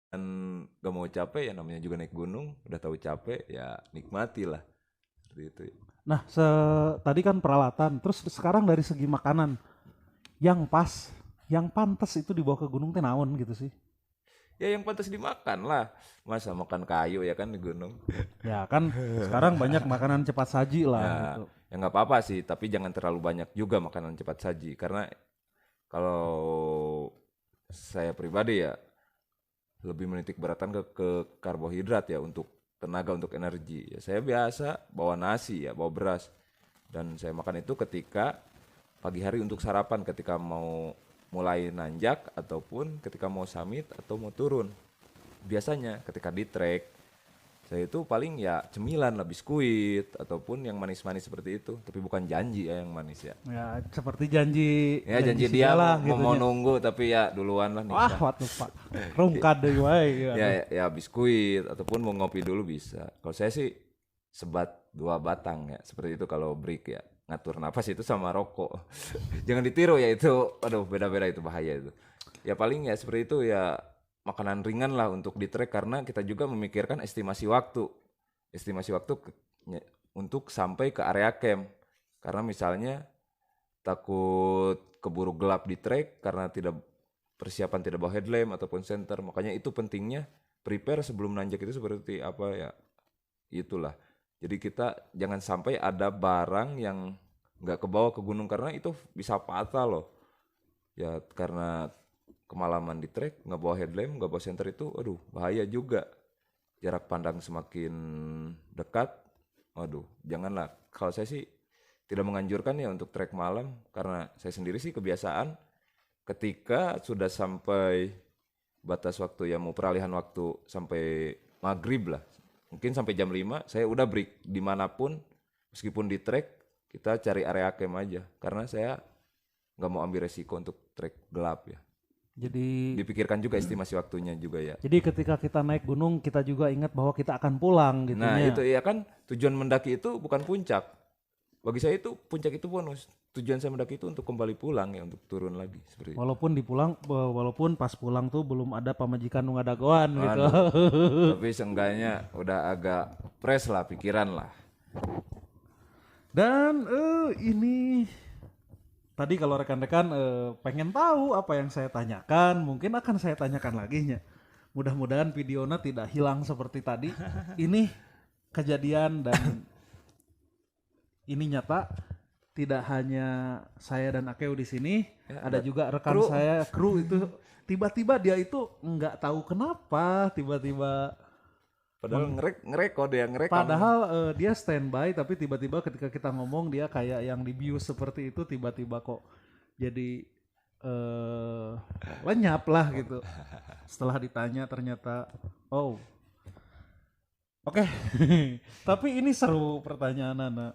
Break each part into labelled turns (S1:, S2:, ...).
S1: dan gak mau capek ya namanya juga naik gunung, udah tahu capek ya nikmati lah seperti itu.
S2: Nah, tadi kan peralatan, terus sekarang dari segi makanan yang pas, yang pantas itu dibawa ke gunung teh naon gitu sih.
S1: Ya yang pantas dimakan lah, masa makan kayu ya kan di gunung.
S2: Ya kan sekarang banyak makanan cepat saji lah
S1: Ya,
S2: gitu.
S1: ya nggak apa-apa sih, tapi jangan terlalu banyak juga makanan cepat saji. Karena kalau saya pribadi ya lebih menitik beratkan ke karbohidrat ya untuk tenaga untuk energi. Ya, saya biasa bawa nasi ya, bawa beras. Dan saya makan itu ketika pagi hari untuk sarapan ketika mau mulai nanjak ataupun ketika mau summit atau mau turun. Biasanya ketika di trek saya itu paling ya cemilan lah biskuit ataupun yang manis-manis seperti itu, tapi bukan janji ya yang manis ya.
S2: Ya seperti janji
S1: Ya
S2: janji
S1: janji dia
S2: segala
S1: mau
S2: gitunya.
S1: nunggu tapi ya duluan lah
S2: Wah,
S1: nikah.
S2: what the fuck. Rungkad deui wae,
S1: Ya,
S2: aduh.
S1: ya biskuit ataupun mau ngopi dulu bisa. Kalau saya sih sebat dua batang ya seperti itu kalau break ya. Ngatur napas itu sama rokok. Jangan ditiru ya itu. Aduh beda-beda itu bahaya itu. Ya paling ya seperti itu ya makanan ringan lah untuk di trek karena kita juga memikirkan estimasi waktu. Estimasi waktu untuk sampai ke area camp. Karena misalnya takut keburu gelap di trek karena tidak persiapan tidak bawa headlamp ataupun senter. Makanya itu pentingnya prepare sebelum nanjak itu seperti apa ya, itulah. Jadi kita jangan sampai ada barang yang nggak kebawa ke gunung karena itu bisa fatal loh. Ya karena kemalaman di trek nggak bawa headlamp nggak bawa senter itu aduh bahaya juga. Jarak pandang semakin dekat, aduh janganlah. Kalau saya sih tidak menganjurkan ya untuk trek malam karena saya sendiri sih kebiasaan ketika sudah sampai batas waktu ya mau peralihan waktu sampai maghrib lah mungkin sampai jam 5 saya udah break dimanapun meskipun di trek kita cari area camp aja karena saya nggak mau ambil resiko untuk trek gelap ya
S2: Jadi
S1: dipikirkan juga estimasi waktunya juga ya.
S2: jadi ketika kita naik gunung kita juga ingat bahwa kita akan pulang
S1: Nah itu
S2: gitunya.
S1: ya kan tujuan mendaki itu bukan puncak bagi saya itu puncak itu bonus tujuan saya mendaki itu untuk kembali pulang ya untuk turun lagi seperti itu.
S2: Walaupun pas pulang tuh belum ada pamajikan nu ngadagoan gitu.
S1: Aduh, tapi seenggaknya udah agak fresh lah pikiran lah.
S2: Dan ini tadi kalau rekan-rekan pengen tahu apa yang saya tanyakan, mungkin akan saya tanyakan lagi nya. Mudah-mudahan videonya tidak hilang seperti tadi. Ini kejadian dan ini nyata. Tidak hanya saya dan Akeo di sini,
S1: Ya,
S2: ada
S1: ada
S2: juga rekan
S1: kru.
S2: saya, kru itu tiba-tiba dia itu nggak tahu kenapa tiba-tiba
S1: Padahal ngerekod ya ngerekam.
S2: padahal dia standby tapi tiba-tiba ketika kita ngomong dia kayak yang dibius seperti itu tiba-tiba kok jadi eh lenyap lah gitu. Setelah ditanya ternyata oh oke. Tapi ini seru pertanyaan Nana.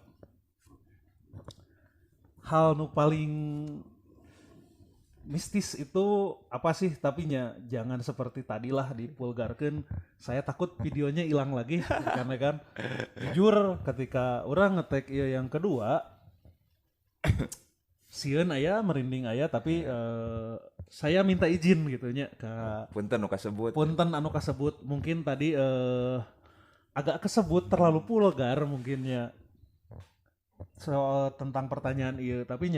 S2: Hal nu paling mistis itu apa sih tapi jangan seperti tadilah dipulgarkan saya takut videonya hilang lagi karena kan jujur ketika orang ngetek iya yang kedua sieun aya merinding aya tapi saya minta izin gitunya ke
S1: Punten nu kasebut.
S2: punten anu kasebut mungkin tadi agak kesebut terlalu vulgar mungkinnya soal tentang pertanyaan iya tapi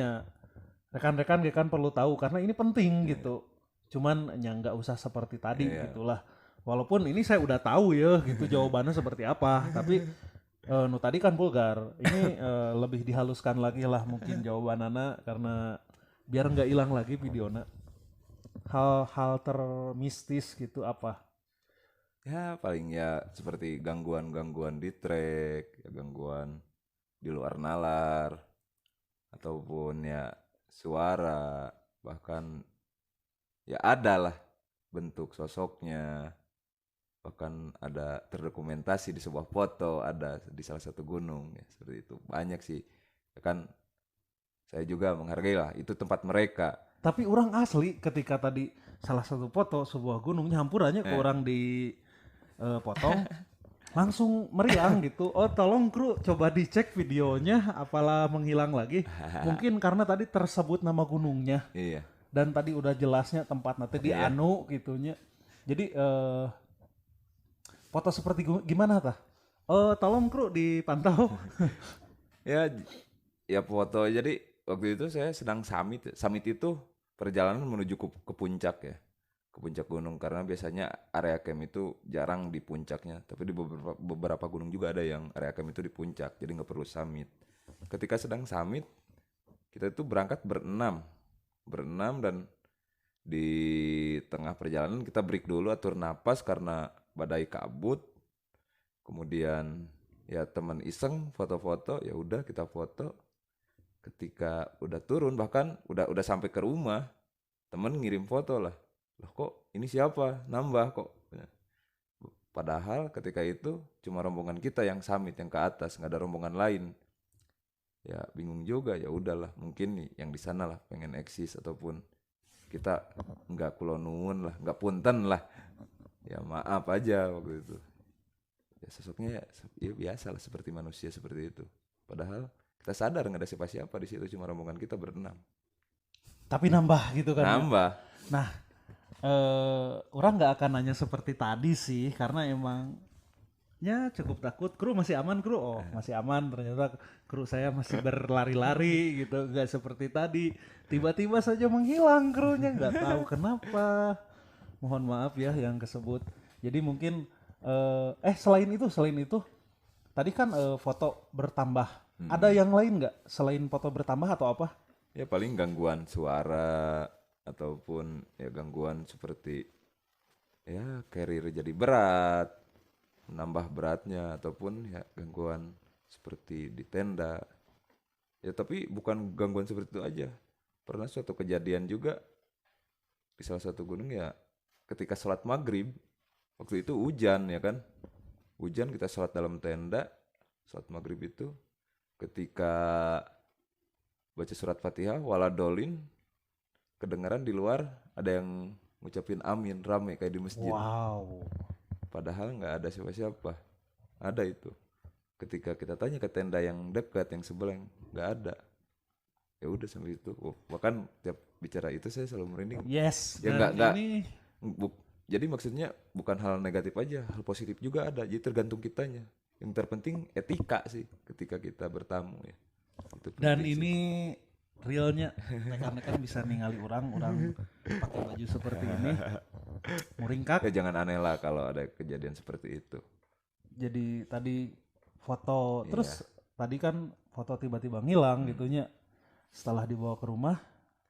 S2: rekan-rekan kan perlu tahu karena ini penting gitu. Cuman nggak usah seperti tadi
S1: Iya.
S2: gitulah. Walaupun ini saya udah tahu ya gitu jawabannya seperti apa, tapi nu tadi kan vulgar. Ini lebih dihaluskan lagi lah mungkin jawabanana karena biar nggak hilang lagi videona. Hal-hal termistis gitu apa?
S1: Ya paling ya seperti gangguan-gangguan di trek, ya, gangguan di luar nalar ataupun ya suara bahkan ya ada lah bentuk sosoknya bahkan ada terdokumentasi di sebuah foto ada di salah satu gunung ya seperti itu banyak sih ya kan saya juga menghargai lah itu tempat mereka.
S2: Tapi orang asli ketika tadi salah satu foto sebuah gunung nyampurannya ke
S1: eh,
S2: orang di potong langsung meriang gitu. Oh tolong kru coba dicek videonya apalah menghilang lagi. Mungkin karena tadi tersebut nama gunungnya
S1: iya
S2: dan tadi udah jelasnya tempat nanti di
S1: iya
S2: Anu gitunya. Jadi foto seperti gimana tah? Tolong kru dipantau.
S1: Ya, ya foto. Jadi waktu itu saya sedang summit. Summit itu perjalanan menuju ke puncak ya, ke puncak gunung. Karena biasanya area camp itu jarang di puncaknya. Tapi di beberapa gunung juga ada yang area camp itu di puncak. Jadi nggak perlu summit. Ketika sedang summit, kita itu berangkat berenam dan di tengah perjalanan kita break dulu atur napas karena badai kabut. Kemudian ya teman iseng foto-foto, ya udah kita foto. Ketika udah turun bahkan udah sampai ke rumah, temen ngirim foto lah. Loh kok ini siapa? Nambah kok. Padahal ketika itu cuma rombongan kita yang summit yang ke atas, nggak ada rombongan lain. Ya bingung juga, ya udahlah mungkin nih yang di sana lah pengen eksis ataupun kita nggak kulonuun lah, nggak punten lah. Ya maaf aja waktu itu. Ya sosoknya ya biasa lah seperti manusia seperti itu. Padahal kita sadar nggak ada siapa-siapa di situ, cuma rombongan kita berenam.
S2: Tapi nambah gitu kan ya.
S1: Nambah.
S2: Nah, orang nggak akan nanya seperti tadi sih, karena emang ya cukup takut. Kru masih aman kru? Oh masih aman. Ternyata kru saya masih berlari-lari gitu, nggak seperti tadi. Tiba-tiba saja menghilang krunya, nggak tahu kenapa. Mohon maaf ya yang kesebut. Jadi mungkin selain itu tadi kan foto bertambah. Ada yang lain nggak selain foto bertambah atau apa?
S1: Ya paling gangguan suara ataupun ya gangguan seperti ya carrier jadi berat, menambah beratnya ataupun ya gangguan seperti di tenda. Ya tapi bukan gangguan seperti itu aja. Pernah suatu kejadian juga di salah satu gunung ya ketika sholat maghrib, waktu itu hujan ya kan. Hujan kita sholat dalam tenda, sholat maghrib itu ketika baca surat Fatihah waladolin kedengaran di luar ada yang ngucapin amin rame kayak di masjid.
S2: Wow.
S1: Padahal nggak ada siapa-siapa. Ada itu. Ketika kita tanya ke tenda yang dekat yang sebelah nggak ada. Ya udah sampai itu. Oh, bahkan tiap bicara itu saya selalu merinding.
S2: Yes.
S1: Ya
S2: dan
S1: nggak.
S2: ini
S1: Jadi maksudnya bukan hal negatif aja, hal positif juga ada. Jadi tergantung kitanya. Yang terpenting etika sih ketika kita bertamu ya. Itu
S2: dan
S1: penting sih.
S2: ini realnya rekan-rekan bisa ningali orang pakai baju seperti ini muringkak.
S1: Ya jangan aneh lah kalau ada kejadian seperti itu.
S2: Jadi tadi foto
S1: Iya.
S2: terus tadi kan foto tiba-tiba ngilang gitunya. Setelah dibawa ke rumah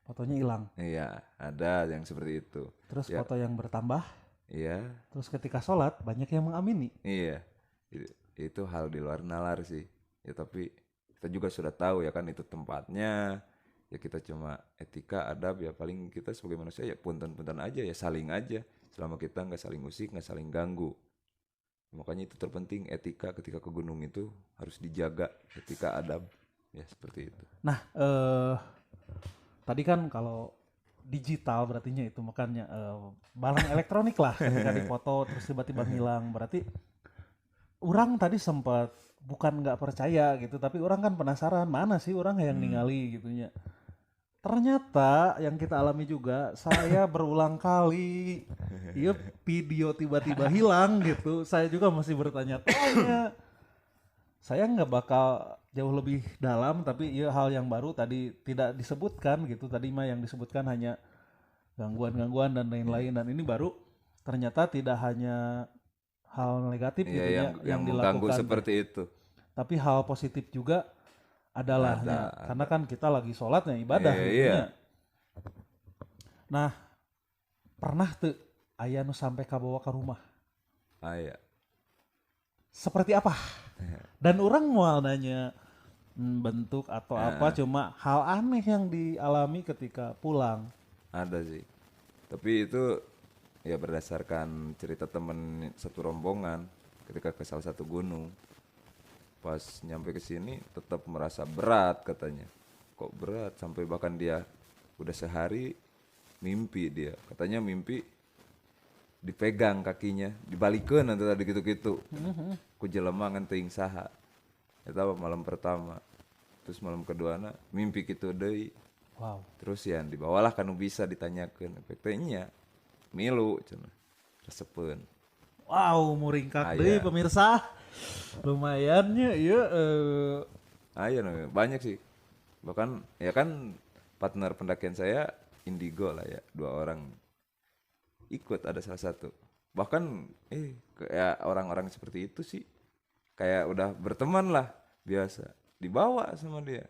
S2: fotonya hilang.
S1: Iya, ada yang seperti itu.
S2: Terus
S1: Ya.
S2: foto yang bertambah.
S1: Iya,
S2: Terus ketika sholat banyak yang mengamini.
S1: iya. Itu hal di luar nalar sih. Ya tapi kita juga sudah tahu ya kan itu tempatnya. Ya kita cuma etika, adab ya paling kita sebagai manusia ya punten-punten aja ya saling aja. Selama kita nggak saling usik, nggak saling ganggu. Makanya itu terpenting etika ketika ke gunung itu harus dijaga etika adab ya seperti itu.
S2: Nah, tadi kan kalau digital berartinya itu makanya barang elektronik lah ketika dipoto terus tiba-tiba ngilang berarti orang tadi sempat bukan nggak percaya gitu tapi orang kan penasaran mana sih orang yang ningali gitunya. Ternyata yang kita alami juga saya berulang kali iya video tiba-tiba hilang gitu. Saya juga masih bertanya-tanya. Saya nggak bakal jauh lebih dalam tapi iya hal yang baru tadi tidak disebutkan gitu. Tadi mah yang disebutkan hanya gangguan-gangguan dan lain-lain dan ini baru ternyata tidak hanya hal negatif gitu
S1: Iya
S2: ya
S1: yang mengganggu
S2: dilakukan.
S1: seperti itu.
S2: Tapi hal positif juga adalah karena kan kita lagi sholatnya ibadah
S1: Iya,
S2: gitu
S1: iya.
S2: nya. Nah, pernah tuh aya nu sampai kabawa ke rumah.
S1: Ah, iya.
S2: Seperti apa? Dan orang mau nanya bentuk atau apa cuma hal aneh yang dialami ketika pulang.
S1: Ada sih. Tapi itu ya berdasarkan cerita temen satu rombongan ketika ke salah satu gunung. Pas nyampe ke sini tetap merasa berat katanya. Kok berat sampai bahkan dia udah sehari mimpi dia. Katanya mimpi dipegang kakinya, dibalikin nanti tadi gitu-gitu. Ku jelema ngan teuing saha. Eta malam pertama. Terus malam kedua mimpi gitu deui.
S2: Wow.
S1: Terus ya dibawalah kanu bisa ditanyakan efeknya milu cenah. resepen.
S2: Wow, muringkak deui
S1: Aya.
S2: pemirsa. Lumayannya iya
S1: Ayo banyak sih. Bahkan ya kan partner pendakian saya indigo lah ya, 2 orang ikut ada salah satu. Bahkan kayak orang-orang seperti itu sih kayak udah berteman lah biasa. Dibawa sama dia.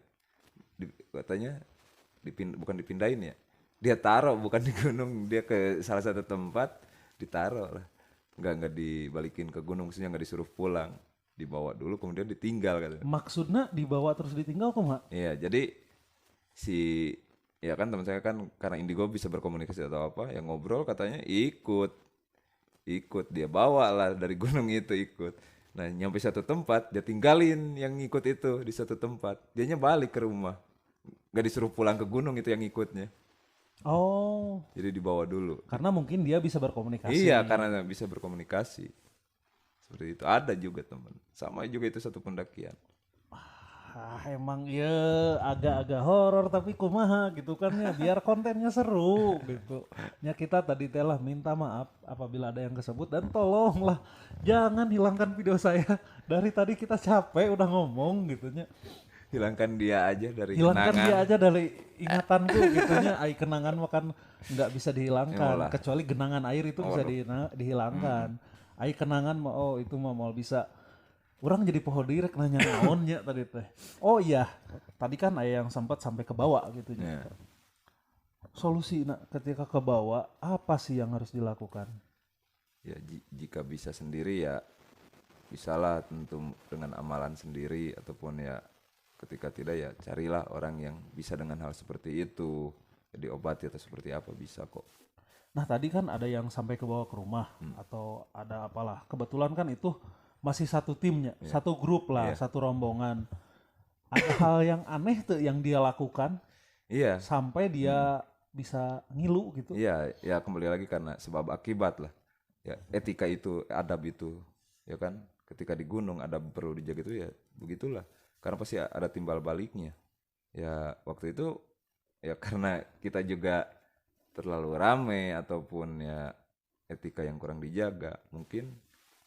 S1: Katanya bukan dipindahin ya. Dia taruh bukan di gunung, dia ke salah satu tempat ditaruh lah. Nggak dibalikin ke gunung, maksudnya nggak disuruh pulang. Dibawa dulu kemudian ditinggal katanya.
S2: maksudnya dibawa terus ditinggal kumaha?
S1: Iya, jadi si ya kan teman saya kan karena indigo bisa berkomunikasi atau apa, yang ngobrol katanya ikut dia bawa lah dari gunung itu ikut. Nah nyampe satu tempat dia tinggalin yang ikut itu di satu tempat, dianya balik ke rumah, nggak disuruh pulang ke gunung itu yang ikutnya,
S2: Oh,
S1: jadi dibawa dulu.
S2: karena mungkin dia bisa berkomunikasi.
S1: Iya karena bisa berkomunikasi seperti itu. Ada juga teman sama juga itu satu pendakian.
S2: Emang ya agak-agak horor tapi kumaha gitu kan ya biar kontennya seru gitu. Ya kita tadi telah minta maaf apabila ada yang kesebut dan tolonglah jangan hilangkan video saya. Dari tadi kita capek udah ngomong gitu nya.
S1: Hilangkan dia aja dari
S2: Hilangkan
S1: kenangan.
S2: dia aja dari ingatanku gitu nya. Ai kenangan makan nggak bisa dihilangkan
S1: Yalah.
S2: kecuali genangan air itu bisa dihilangkan. Ai kenangan mah oh itu mah mau bisa. Orang jadi pohon direk nanya naonnya tadi teh. Oh iya, tadi kan ada yang sempat sampai ke bawah gitu.
S1: Ya.
S2: Solusi ketika ke bawah apa sih yang harus dilakukan?
S1: Ya jika bisa sendiri ya bisalah tentu dengan amalan sendiri, ataupun ya ketika tidak ya carilah orang yang bisa dengan hal seperti itu, jadi obati atau seperti apa bisa kok.
S2: Nah tadi kan ada yang sampai ke bawah ke rumah atau ada apalah. Kebetulan kan itu masih satu timnya, satu grup lah, satu rombongan. Ada hal yang aneh tuh yang dia lakukan
S1: Iya,
S2: sampai dia bisa ngilu gitu.
S1: iya, ya kembali lagi karena sebab akibat lah. Ya etika itu, adab itu, ya kan. Ketika di gunung adab perlu dijaga itu ya begitulah. Karena pasti ada timbal baliknya. Ya waktu itu ya karena kita juga terlalu rame ataupun ya etika yang kurang dijaga, mungkin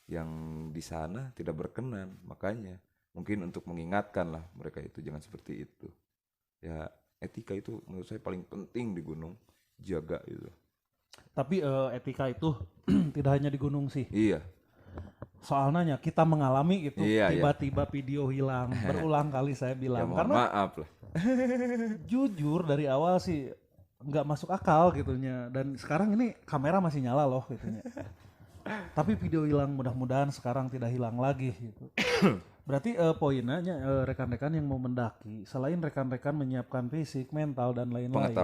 S1: yang di sana tidak berkenan, makanya mungkin untuk mengingatkan lah mereka itu jangan seperti itu. Ya etika itu menurut saya paling penting di gunung, jaga itu.
S2: Tapi etika itu tidak hanya di gunung sih.
S1: Iya,
S2: Soalnya kita mengalami gitu
S1: Iya,
S2: tiba-tiba video hilang berulang kali saya
S1: ya
S2: bilang
S1: mohon
S2: karena
S1: maaf lah.
S2: jujur dari awal sih nggak masuk akal gitunya dan sekarang ini kamera masih nyala loh gitunya tapi video hilang mudah-mudahan sekarang tidak hilang lagi gitu. Berarti poinnya rekan-rekan yang mau mendaki selain rekan-rekan menyiapkan fisik, mental dan lain-lain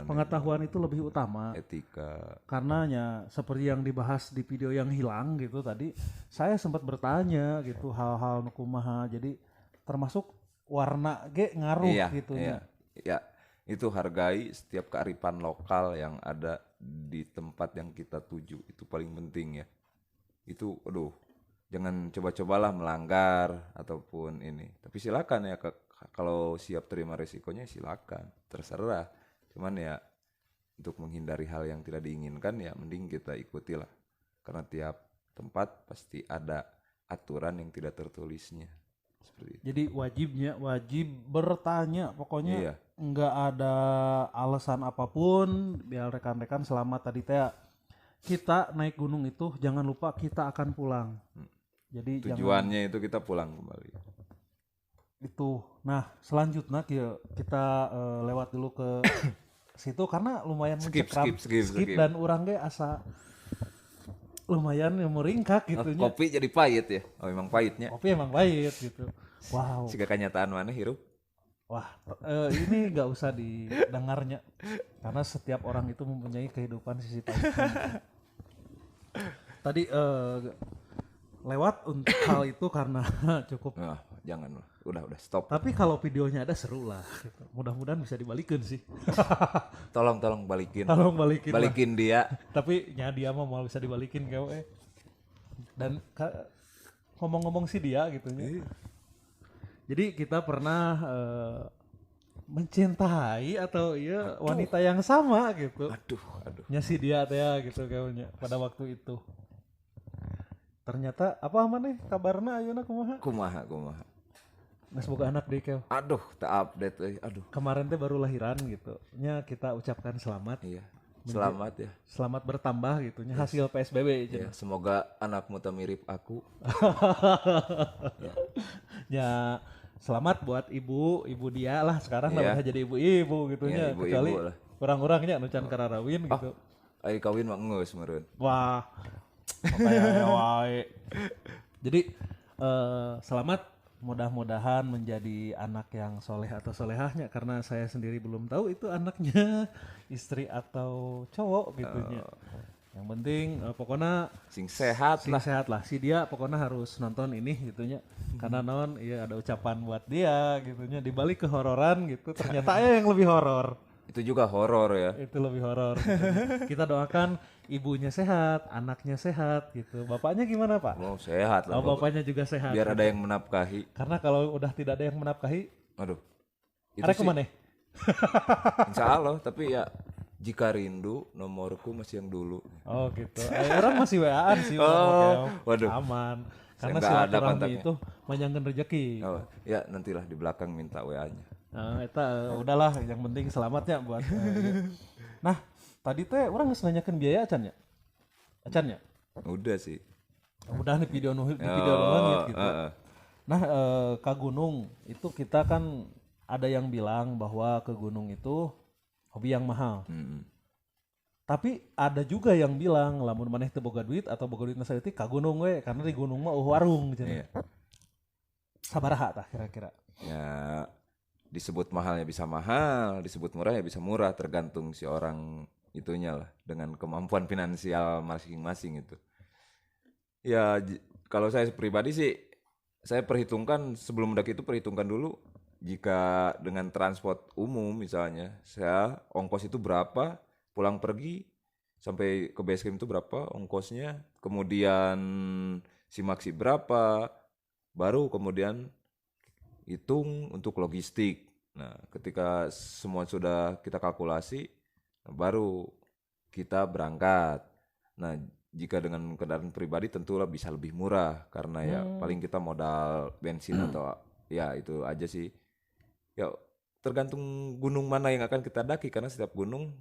S2: pengetahuan itu lebih utama.
S1: Etika.
S2: Karenanya seperti yang dibahas di video yang hilang gitu tadi, saya sempat bertanya gitu hal-hal nukumaha. Jadi termasuk warna ge ngaruh
S1: Iya,
S2: gitu
S1: iya, ya. Itu hargai setiap kearifan lokal yang ada di tempat yang kita tuju, itu paling penting ya. Itu, aduh, jangan coba-cobalah melanggar ataupun ini. Tapi silakan ya, kalau siap terima resikonya silakan, terserah. Cuman ya untuk menghindari hal yang tidak diinginkan ya mending kita ikutilah. Karena tiap tempat pasti ada aturan yang tidak tertulisnya. Seperti itu.
S2: Jadi wajib bertanya pokoknya
S1: Iya.
S2: nggak ada alasan apapun biar rekan-rekan selamat tadi teh kita naik gunung itu jangan lupa kita akan pulang. Jadi
S1: Tujuannya itu kita pulang kembali.
S2: itu. Nah selanjutnya kita lewat dulu ke situ karena lumayan
S1: Skip.
S2: dan orang ge asa lumayan meringkak gitu nya.
S1: Kopi jadi pahit ya. Oh memang pahitnya.
S2: Kopi emang pahit gitu. Wow.
S1: Jika kenyataan mana hirup.
S2: Wah, ini nggak usah didengarnya karena setiap orang itu mempunyai kehidupan sisi pahitnya. Tadi lewat untuk hal itu karena cukup.
S1: Nah, jangan lah. Udah stop.
S2: Tapi kalau videonya ada seru lah. Gitu. Mudah-mudahan bisa dibalikin sih.
S1: Tolong balikin.
S2: Tolong balikin.
S1: Balikin dia.
S2: Tapi dia mah mau bisa dibalikin gawe. Dan ngomong-ngomong sih dia gitu ya. Jadi kita pernah mencintai atau ya wanita yang sama gitu.
S1: Aduh, aduh.
S2: Nya si dia teh ya gitu kayaknya pada waktu itu. Ternyata apa maneh kabarna ayeuna kumaha?
S1: Kumaha, kumaha.
S2: Geus boga anak deui keo.
S1: Aduh, tak update euy. Aduh.
S2: Kemarin teh baru lahiran gitu. Nya kita ucapkan selamat.
S1: Iya. Selamat ya.
S2: Selamat bertambah gitu nya hasil PSBB
S1: Ya, semoga anakmu tak mirip aku.
S2: Ya selamat buat ibu dia lah sekarang
S1: Iya.
S2: udah jadi ibu-ibu gitu nya
S1: Iya, ibu-ibu
S2: kecuali
S1: lah.
S2: orang-orangnya nu can kararawin gitu.
S1: Ai kawin mah geus meureun.
S2: Wah. Makanya wae. Jadi selamat mudah-mudahan menjadi anak yang soleh atau solehahnya karena saya sendiri belum tahu itu anaknya istri atau cowok gitunya. Yang penting pokoknya
S1: Sing sehat
S2: sing
S1: lah.
S2: sehat lah si dia pokoknya harus nonton ini gitunya karena non iya ada ucapan buat dia gitunya dibalik kehororan gitu ternyata yang lebih horor
S1: Itu juga horor ya.
S2: itu lebih horor gitu. Kita doakan ibunya sehat anaknya sehat gitu bapaknya gimana pak?
S1: Oh, sehat lah.
S2: Oh, bapaknya juga sehat
S1: Biar ada yang menafkahi.
S2: karena kalau udah tidak ada yang menafkahi
S1: Aduh. Itu
S2: arek
S1: sih
S2: kemana?
S1: insya Allah, tapi ya jika rindu nomorku masih yang dulu.
S2: Oh gitu orang masih WA-an sih
S1: Oh,
S2: oke.
S1: waduh.
S2: Aman
S1: Saya
S2: karena
S1: nggak ada
S2: silaturahmi
S1: kontaknya.
S2: itu manjangkeun rezeki.
S1: Oh, ya nantilah di belakang minta WA-nya.
S2: Nah, eta udahlah yang penting selamatnya buat ieu. Nah, tadi teh orang geus nanyakeun biaya acan ya? Acan ya?
S1: Udah sih.
S2: Udah nih video doang gitu.
S1: Heeh.
S2: Nah, ke gunung itu kita kan ada yang bilang bahwa ke gunung itu hobi yang mahal.
S1: Mm-mm.
S2: Tapi ada juga yang bilang lamun maneh teu boga duit atau boga duit saeutik ka gunung we karena di gunung mah warung gitu.
S1: Iya.
S2: Sabaraha tah kira-kira?
S1: Ya disebut mahal ya bisa mahal, disebut murah ya bisa murah, tergantung si orang itunya lah dengan kemampuan finansial masing-masing itu. Ya kalau saya pribadi sih saya perhitungkan sebelum mendaki itu perhitungkan dulu jika dengan transport umum misalnya saya ongkos itu berapa pulang pergi sampai ke base camp itu berapa ongkosnya kemudian si maksi berapa baru kemudian hitung untuk logistik. Nah, ketika semua sudah kita kalkulasi, baru kita berangkat. Nah, jika dengan kendaraan pribadi tentulah bisa lebih murah karena ya paling kita modal bensin atau ya itu aja sih. Ya tergantung gunung mana yang akan kita daki karena setiap gunung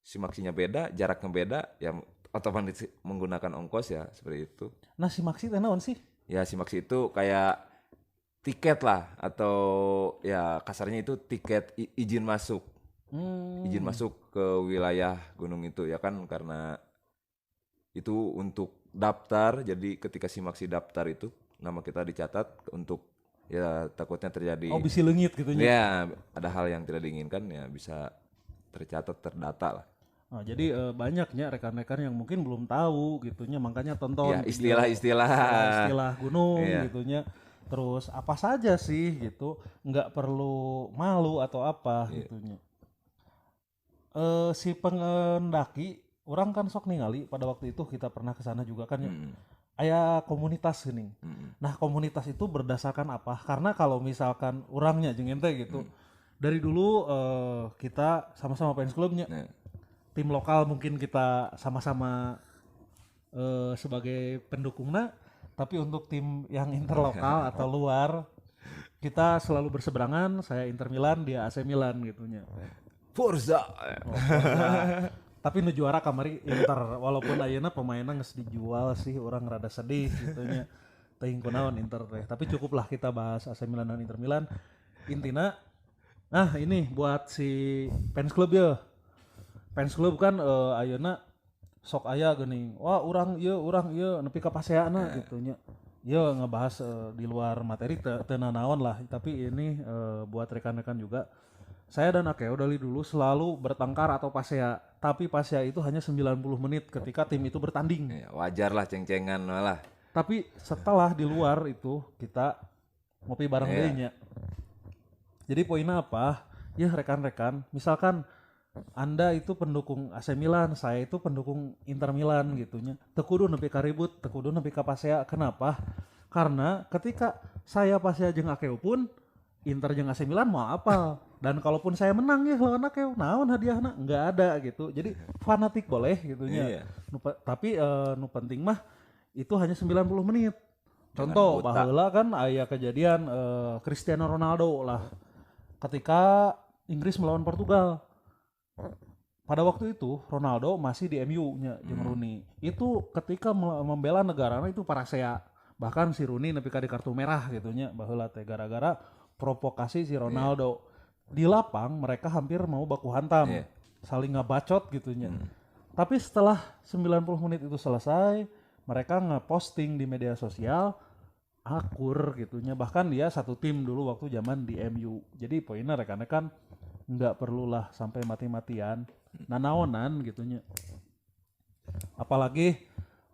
S1: si maksinya beda, jaraknya beda, ya otomatis menggunakan ongkos ya seperti itu.
S2: Nah, si Maksi teh naon sih?
S1: Ya si maksi itu kayak tiket lah atau ya kasarnya itu tiket izin masuk. Izin masuk ke wilayah gunung itu ya kan karena itu untuk daftar jadi ketika si maksi daftar itu nama kita dicatat untuk ya takutnya terjadi
S2: Oh, bisi leungit gitu nya.
S1: ya ada hal yang tidak diinginkan ya bisa tercatat terdata lah.
S2: Oh, jadi banyaknya rekan-rekan yang mungkin belum tahu gitunya makanya tonton
S1: Ya
S2: video istilah gunung
S1: Iya.
S2: gitunya. Terus apa saja sih gitu, nggak perlu malu atau apa gitunya. Si pengendaki, orang kan sok ningali pada waktu itu kita pernah ke sana juga kan ya. Aya komunitas gini. Nah, komunitas itu berdasarkan apa? Karena kalau misalkan orangnya jeung ente gitu. Dari dulu kita sama-sama fans klubnya.
S1: Nah,
S2: Tim lokal mungkin kita sama-sama sebagai pendukungnya, tapi untuk tim yang interlokal atau luar kita selalu berseberangan. Saya Inter Milan, dia AC Milan gitunya.
S1: Forza.
S2: Tapi nu juara kamari Inter walaupun ayeuna pemainnya geus dijual sih orang rada sedih gitunya. Teuing kunaon Inter teh. Tapi cukuplah kita bahas AC Milan dan Inter Milan. Intina nah ini buat si fans club ya. Fans club kan ayeuna sok aya geuning. Wah, urang ieu nepi ka paseana gitunya. Ya ngebahas di luar materi teu naon lah, tapi ini buat rekan-rekan juga. Saya dan Akeo dari dulu selalu bertengkar atau pasea, tapi pasea itu hanya 90 menit ketika tim itu bertanding.
S1: Ya, wajar lah ceng-cengan lah.
S2: Tapi setelah di luar itu kita ngopi bareng deui nya. Jadi poinnya apa? Ya rekan-rekan, misalkan Anda itu pendukung AC Milan, saya itu pendukung Inter Milan gitunya. Teu kudu nepi ka ribut, teu kudu nepi ka pasea. Kenapa? Karena ketika saya pasea jeung Akeo pun Inter jeung AC Milan mau apal. Dan kalaupun saya menang ya lawan Akeo, naon hadiahna nggak ada gitu. Jadi fanatik boleh gitunya.
S1: Iya.
S2: Tapi nu penting mah itu hanya 90 menit. Contoh
S1: buta.
S2: baheula kan aya kejadian Cristiano Ronaldo lah ketika Inggris melawan Portugal. Pada waktu itu Ronaldo masih di MU-nya jeung Rooney. Itu ketika membela negaranya itu parasea. Bahkan si Rooney nepi ka di kartu merah gitunya baheula teh gara-gara provokasi si Ronaldo. Di lapang mereka hampir mau baku hantam.
S1: Iya.
S2: Saling ngabacot gitunya. Tapi setelah 90 menit itu selesai, mereka nge-posting di media sosial akur gitunya. Bahkan dia satu tim dulu waktu zaman di MU. Jadi poinnya rekan-rekan nggak perlulah sampai mati-matian nanaonan gitunya. Apalagi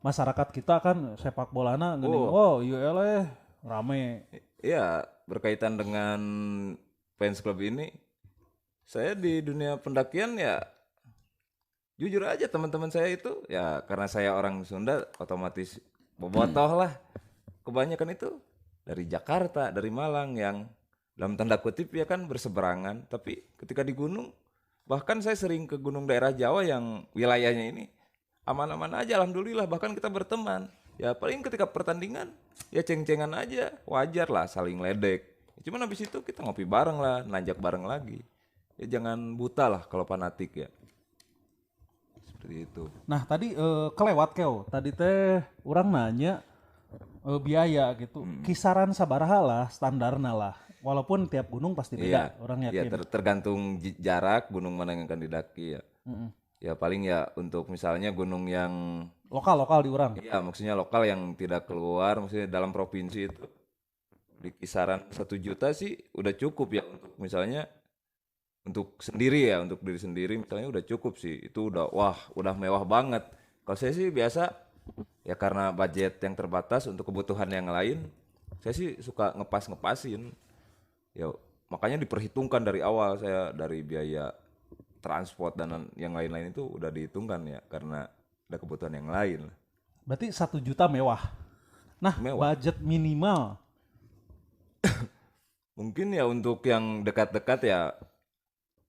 S2: masyarakat kita kan sepak bolana geuning UEL rame.
S1: Iya, berkaitan dengan fans club ini, saya di dunia pendakian ya jujur aja teman-teman saya itu ya karena saya orang Sunda otomatis bobotoh lah. Kebanyakan itu dari Jakarta, dari Malang yang dalam tanda kutip ya kan berseberangan, tapi ketika di gunung bahkan saya sering ke gunung daerah Jawa yang wilayahnya ini aman-aman aja alhamdulillah, bahkan kita berteman. Ya paling ketika pertandingan ya ceng-cengan aja, wajar lah saling ledek. Cuman habis itu kita ngopi bareng lah, nanjak bareng lagi. Ya jangan buta lah kalau fanatik ya. Seperti itu.
S2: Nah tadi kelewat Keo. Tadi teh orang nanya biaya gitu. Kisaran sabaraha lah standarna lah. Walaupun tiap gunung pasti beda. Orang
S1: Iya,
S2: yakin.
S1: tergantung jarak gunung mana yang akan didaki ya. Ya paling ya untuk misalnya gunung yang
S2: Lokal di orang.
S1: ya maksudnya lokal yang tidak keluar, maksudnya dalam provinsi itu di kisaran 1 juta sih udah cukup ya untuk misalnya untuk sendiri ya, untuk diri sendiri misalnya udah cukup sih. Itu udah mewah banget. Kalau saya sih biasa ya karena budget yang terbatas untuk kebutuhan yang lain, saya sih suka ngepasin. Ya makanya diperhitungkan dari awal, saya dari biaya transport dan yang lain-lain itu udah dihitungkan ya karena ada kebutuhan yang lain.
S2: Berarti 1 juta mewah. Nah
S1: Mewah.
S2: budget minimal.
S1: Mungkin ya untuk yang dekat-dekat ya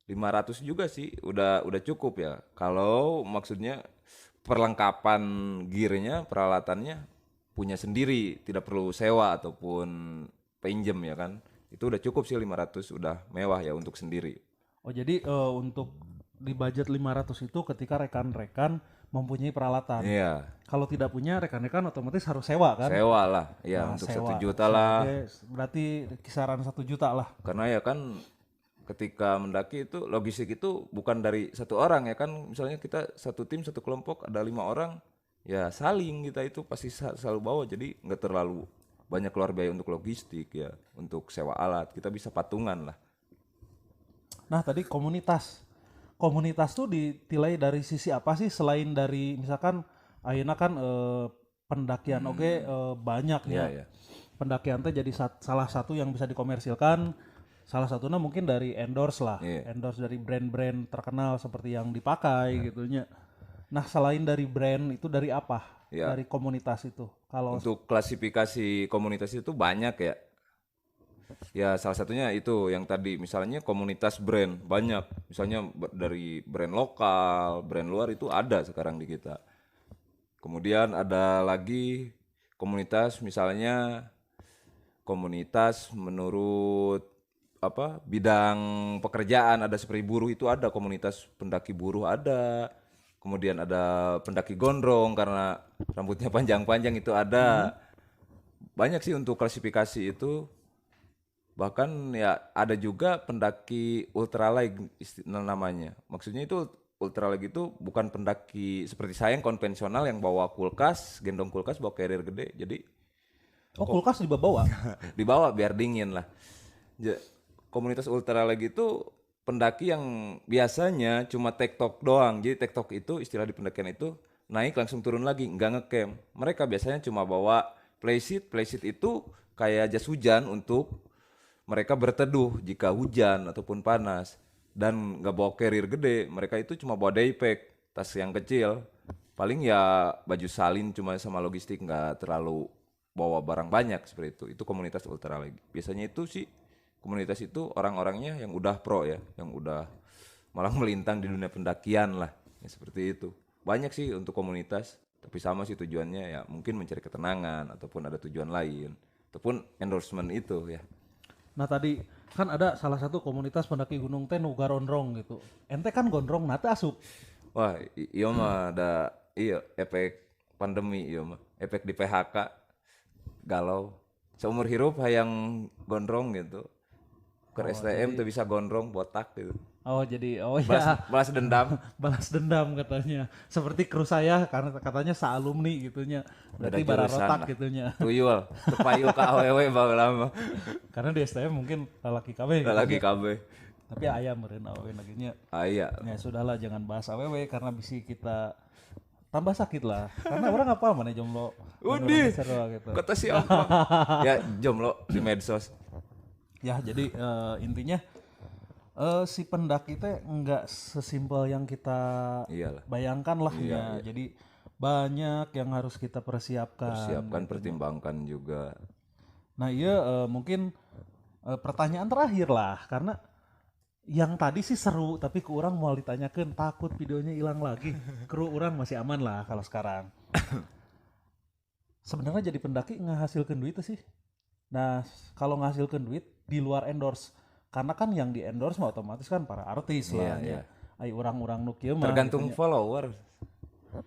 S1: 500 juga sih udah cukup ya. Kalau maksudnya perlengkapan gearnya, peralatannya punya sendiri, tidak perlu sewa ataupun pinjem ya kan. Itu udah cukup sih 500, udah mewah ya untuk sendiri.
S2: Oh jadi untuk di budget 500 itu ketika rekan-rekan mempunyai peralatan.
S1: Iya,
S2: Kalau tidak punya rekan-rekan otomatis harus sewa kan?
S1: sewa lah. Ya
S2: Nah,
S1: untuk
S2: sewa.
S1: 1 juta lah.
S2: Oke, berarti kisaran 1 juta lah.
S1: Karena ya kan ketika mendaki itu logistik itu bukan dari satu orang ya kan, misalnya kita satu tim satu kelompok ada 5 orang ya saling kita itu pasti selalu bawa, jadi nggak terlalu banyak keluar biaya untuk logistik ya, untuk sewa alat kita bisa patungan lah.
S2: Nah tadi komunitas tuh ditilai dari sisi apa sih selain dari misalkan ayeuna kan pendakian banyak
S1: Iya
S2: ya.
S1: ya.
S2: Pendakian teh jadi salah satu yang bisa dikomersilkan. Salah satunya mungkin dari endorse lah,
S1: Iya.
S2: endorse dari brand-brand terkenal seperti yang dipakai gitunya. Nah selain dari brand itu dari apa?
S1: Iya.
S2: Dari komunitas itu. Kalau
S1: Untuk klasifikasi komunitas itu banyak ya. Ya salah satunya itu yang tadi misalnya komunitas brand banyak. Misalnya dari brand lokal, brand luar itu ada sekarang di kita. Kemudian ada lagi komunitas misalnya komunitas menurut bidang pekerjaan, ada seperti buruh itu ada komunitas pendaki buruh ada. Kemudian ada pendaki gondrong karena rambutnya panjang-panjang itu ada. Banyak sih untuk klasifikasi itu. Bahkan ya ada juga pendaki ultralight namanya. Maksudnya itu ultralight itu bukan pendaki seperti saya yang konvensional yang bawa kulkas, gendong kulkas bawa carrier gede. Jadi
S2: kulkas dibawa.
S1: dibawa biar dingin lah. Komunitas ultralight itu pendaki yang biasanya cuma tektok doang. Jadi tektok itu istilah di pendakian itu naik langsung turun lagi, nggak ngecamp. Mereka biasanya cuma bawa playseat. Playseat itu kayak jas hujan untuk mereka berteduh jika hujan ataupun panas. Dan nggak bawa carrier gede. Mereka itu cuma bawa daypack, tas yang kecil. Paling ya baju salin cuma sama logistik, nggak terlalu bawa barang banyak seperti itu. Itu komunitas ultralight. Biasanya itu sih komunitas itu orang-orangnya yang udah pro ya, yang udah malah melintang di dunia pendakian lah, ya seperti itu. Banyak sih untuk komunitas, tapi sama sih tujuannya ya mungkin mencari ketenangan ataupun ada tujuan lain, ataupun endorsement itu ya.
S2: Nah tadi kan ada salah satu komunitas pendaki gunung teh nu garondrong gitu. Ente kan gondrong nate asup.
S1: Wah, iya mah ada iya efek pandemi iya mah, efek di PHK galau. Seumur hirup hayang gondrong gitu. Ke STM tuh bisa gondrong botak gitu.
S2: Oh jadi oh
S1: Balas,
S2: ya
S1: balas dendam.
S2: balas dendam katanya. Seperti kru saya karena katanya sealumni gitunya. Berarti
S1: Beda
S2: bara
S1: jurusan
S2: rotak
S1: lah.
S2: gitunya.
S1: Tuyul, tepayul ke AWW bawa lama.
S2: Karena di STM mungkin laki KB gitu.
S1: Lagi KB.
S2: Tapi ayam meureun awewe naginya.
S1: Iya.
S2: Ya sudahlah jangan bahas awewe karena bisa kita tambah sakit lah. Karena orang apa mana jomblo.
S1: Udih.
S2: Seru gitu.
S1: Kata siapa? Ya jomblo di medsos.
S2: Ya jadi intinya si pendaki teh nggak sesimpel yang kita
S1: Iyalah.
S2: bayangkan lah ya. Jadi banyak yang harus kita persiapkan.
S1: Siapkan, pertimbangkan juga.
S2: Nah iya mungkin pertanyaan terakhir lah karena yang tadi sih seru tapi ke orang mau ditanyakan takut videonya hilang lagi. Kru orang masih aman lah kalau sekarang. Sebenarnya jadi pendaki ngehasilkan duit tuh sih. Nah kalau ngehasilkan duit di luar endorse karena kan yang di endorse mah otomatis kan para artis lah ya. Ay orang-orang nu kieu mah
S1: Tergantung
S2: gitunya.
S1: follower.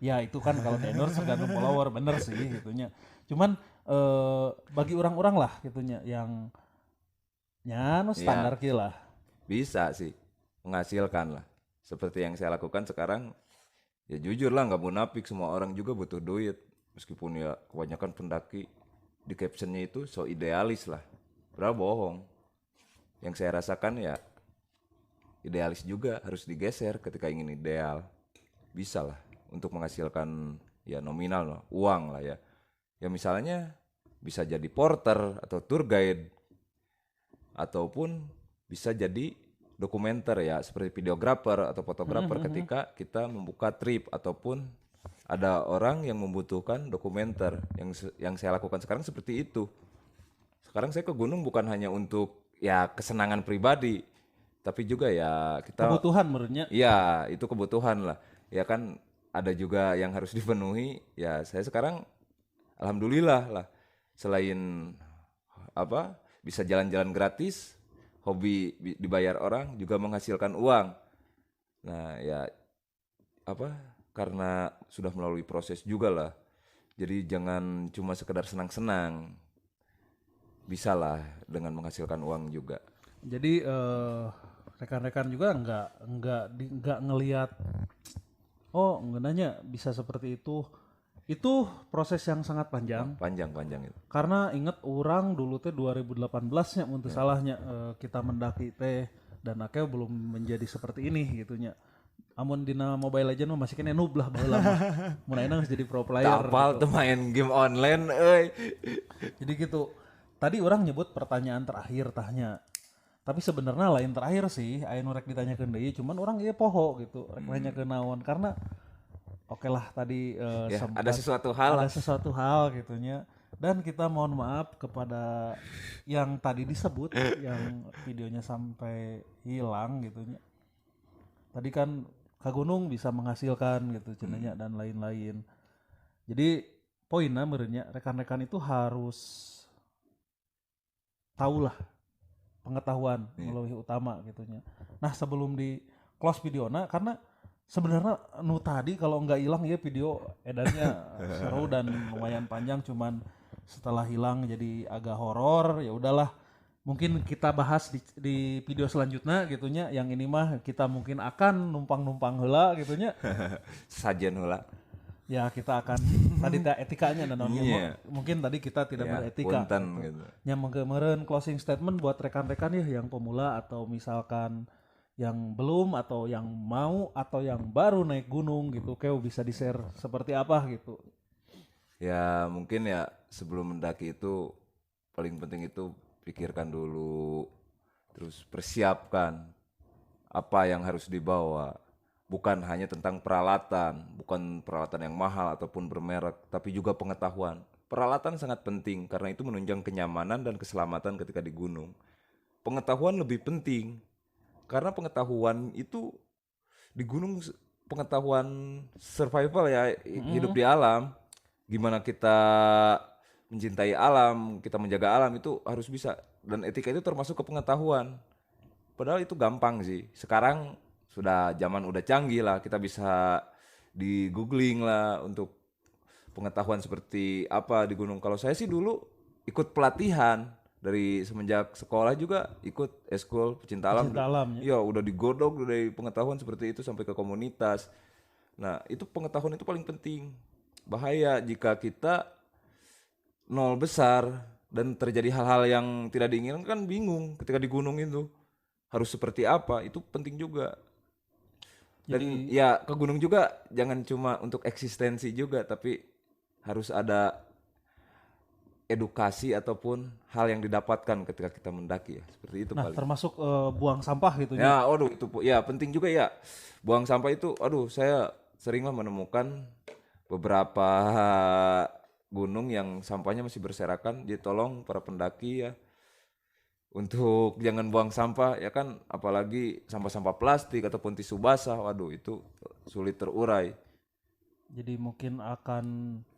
S2: Ya itu kan kalau di endorse tergantung follower bener sih gitunya. Cuman bagi orang-orang lah gitunya yang ya nu standar kieu lah.
S1: Bisa sih menghasilkan lah. Seperti yang saya lakukan sekarang. Ya jujur lah nggak munafik, semua orang juga butuh duit. Meskipun ya kebanyakan pendaki di captionnya itu so idealis lah. Padahal bohong. Yang saya rasakan ya idealis juga harus digeser ketika ingin ideal. Bisa lah untuk menghasilkan ya nominal lah, uang lah ya. Ya misalnya bisa jadi porter atau tour guide. Ataupun bisa jadi dokumenter ya seperti videografer atau fotografer ketika kita membuka trip ataupun ada orang yang membutuhkan dokumenter yang saya lakukan sekarang seperti itu. Sekarang saya ke gunung bukan hanya untuk ya kesenangan pribadi, tapi juga ya kita
S2: Kebutuhan menurutnya.
S1: iya itu kebutuhan lah. Ya kan ada juga yang harus dipenuhi. Ya saya sekarang alhamdulillah lah selain apa bisa jalan-jalan gratis, hobi dibayar orang juga menghasilkan uang. Nah ya apa karena sudah melalui proses juga lah. Jadi jangan cuma sekedar senang-senang. Bisa lah dengan menghasilkan uang juga.
S2: Jadi rekan-rekan juga nggak ngelihat oh ngenanya bisa seperti itu. Itu proses yang sangat panjang.
S1: Panjang itu.
S2: Karena inget orang dulu teh 2018 nya untuk salahnya kita mendaki teh dan akhirnya belum menjadi seperti ini gitunya. Amun dina Mobile Legends mah masih kena noob lah baheula mah. Mun ayeuna geus jadi pro player.
S1: Tapal tuh main game online euy.
S2: Jadi gitu. Tadi orang nyebut pertanyaan terakhir tanya. Tapi sebenarnya lain terakhir sih, aya nu rek ditanyakeun deui, cuman orang ieu poho gitu, rek nanyakeun naon karena oke lah tadi
S1: Ya,
S2: sempat
S1: ada sesuatu hal
S2: ada
S1: lah.
S2: sesuatu hal gitunya. Dan kita mohon maaf kepada yang tadi disebut yang videonya sampai hilang gitunya. Tadi kan ke gunung bisa menghasilkan gitu cenanya dan lain-lain. Jadi poinnya merenya rekan-rekan itu harus tahulah pengetahuan lebih utama gitunya. Nah sebelum di close videona karena sebenarnya nu tadi kalau nggak hilang ya video edarnya seru dan lumayan panjang cuman setelah hilang jadi agak horor ya udahlah mungkin kita bahas di video selanjutnya gitunya. Yang ini mah kita mungkin akan numpang heula gitunya.
S1: Sajen heula.
S2: Ya kita akan tadi etikanya dan mungkin tadi kita tidak
S1: Ya,
S2: beretika
S1: punten
S2: gitu.
S1: gitu.
S2: Yang menggemeren closing statement buat rekan-rekan ya yang pemula atau misalkan yang belum atau yang mau atau yang baru naik gunung gitu kayak bisa di-share seperti apa gitu.
S1: Ya mungkin ya sebelum mendaki itu paling penting itu pikirkan dulu, terus persiapkan apa yang harus dibawa. Bukan hanya tentang peralatan, bukan peralatan yang mahal ataupun bermerek, tapi juga pengetahuan. Peralatan sangat penting karena itu menunjang kenyamanan dan keselamatan ketika di gunung. pengetahuan lebih penting. Karena pengetahuan itu di gunung, pengetahuan survival ya, hidup di alam. Gimana kita mencintai alam, kita menjaga alam itu harus bisa. Dan etika itu termasuk ke pengetahuan. Padahal itu gampang sih. Sekarang sudah zaman udah canggih lah, kita bisa di googling lah untuk pengetahuan seperti apa di gunung. Kalau saya sih dulu ikut pelatihan dari semenjak sekolah juga ikut eskul pecinta alam.
S2: Pecinta alam, ya.
S1: Iya, udah digodok dari pengetahuan seperti itu sampai ke komunitas. Nah, itu pengetahuan itu paling penting. Bahaya jika kita nol besar dan terjadi hal-hal yang tidak diinginkan, kan bingung ketika di gunung itu harus seperti apa, itu penting juga. Dan ya ke gunung juga jangan cuma untuk eksistensi juga, tapi harus ada edukasi ataupun hal yang didapatkan ketika kita mendaki ya. Seperti itu
S2: Nah,
S1: paling.
S2: termasuk buang sampah gitu ya.
S1: Ya, aduh itu ya penting juga ya. Buang sampah itu, aduh saya seringlah menemukan beberapa gunung yang sampahnya masih berserakan. Jadi tolong para pendaki ya untuk jangan buang sampah ya kan, apalagi sampah-sampah plastik ataupun tisu basah. Waduh itu sulit terurai.
S2: Jadi mungkin akan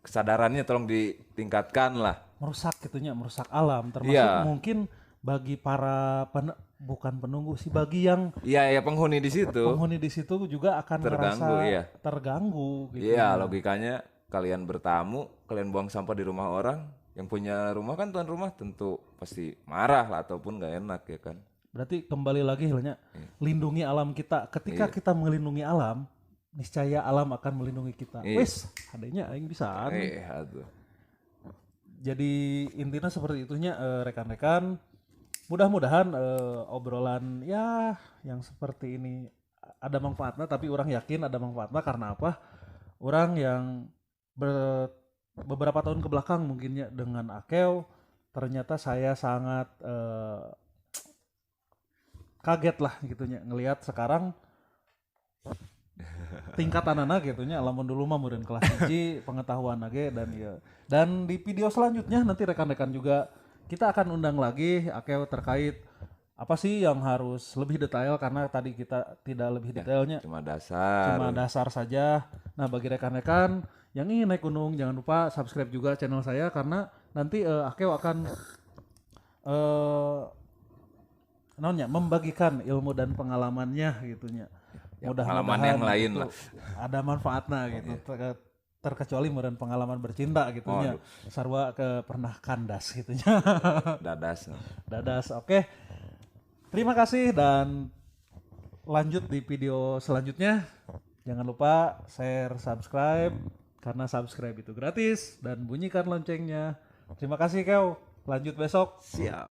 S1: Kesadarannya tolong ditingkatkan lah.
S2: merusak gitunya, merusak alam, termasuk
S1: Iya.
S2: mungkin bagi para bukan penunggu sih, bagi yang
S1: Iya ya penghuni di situ.
S2: penghuni di situ juga akan
S1: Terganggu,
S2: merasa
S1: iya.
S2: terganggu gitu.
S1: Iya, logikanya kalian bertamu, kalian buang sampah di rumah orang, yang punya rumah kan tuan rumah tentu pasti marah lah ataupun gak enak ya kan.
S2: Berarti kembali lagi halnya lindungi alam kita. Ketika kita melindungi alam, niscaya alam akan melindungi kita.
S1: Iya.
S2: Wes, adanya aing bisa.
S1: Aduh.
S2: Jadi intinya seperti itunya rekan-rekan. Mudah-mudahan obrolan ya yang seperti ini ada manfaatnya, tapi orang yakin ada manfaatnya karena apa? Orang yang beberapa tahun ke belakang mungkinnya dengan Akeo, ternyata saya sangat kaget lah gitunya ngelihat sekarang tingkatan anak gitunya, lamun dulu mah meureun kelas 1 pengetahuan age dan di video selanjutnya nanti rekan-rekan juga kita akan undang lagi Akeo terkait apa sih yang harus lebih detail, karena tadi kita tidak lebih detailnya,
S1: Cuma dasar.
S2: cuma dasar saja. Nah, bagi rekan-rekan yang ingin naik gunung jangan lupa subscribe juga channel saya, karena nanti Akeo akan membagikan ilmu dan pengalamannya gitunya.
S1: Pengalaman yang lain
S2: gitu,
S1: lah.
S2: ada manfaatnya gitu. Terkecuali meureun pengalaman bercinta gitunya. Sarua pernah kandas gitunya.
S1: Dadas.
S2: Dadas. Oke. Terima kasih dan lanjut di video selanjutnya. Jangan lupa share, subscribe karena subscribe itu gratis dan bunyikan loncengnya. Terima kasih Keo. Lanjut besok.
S1: Siap.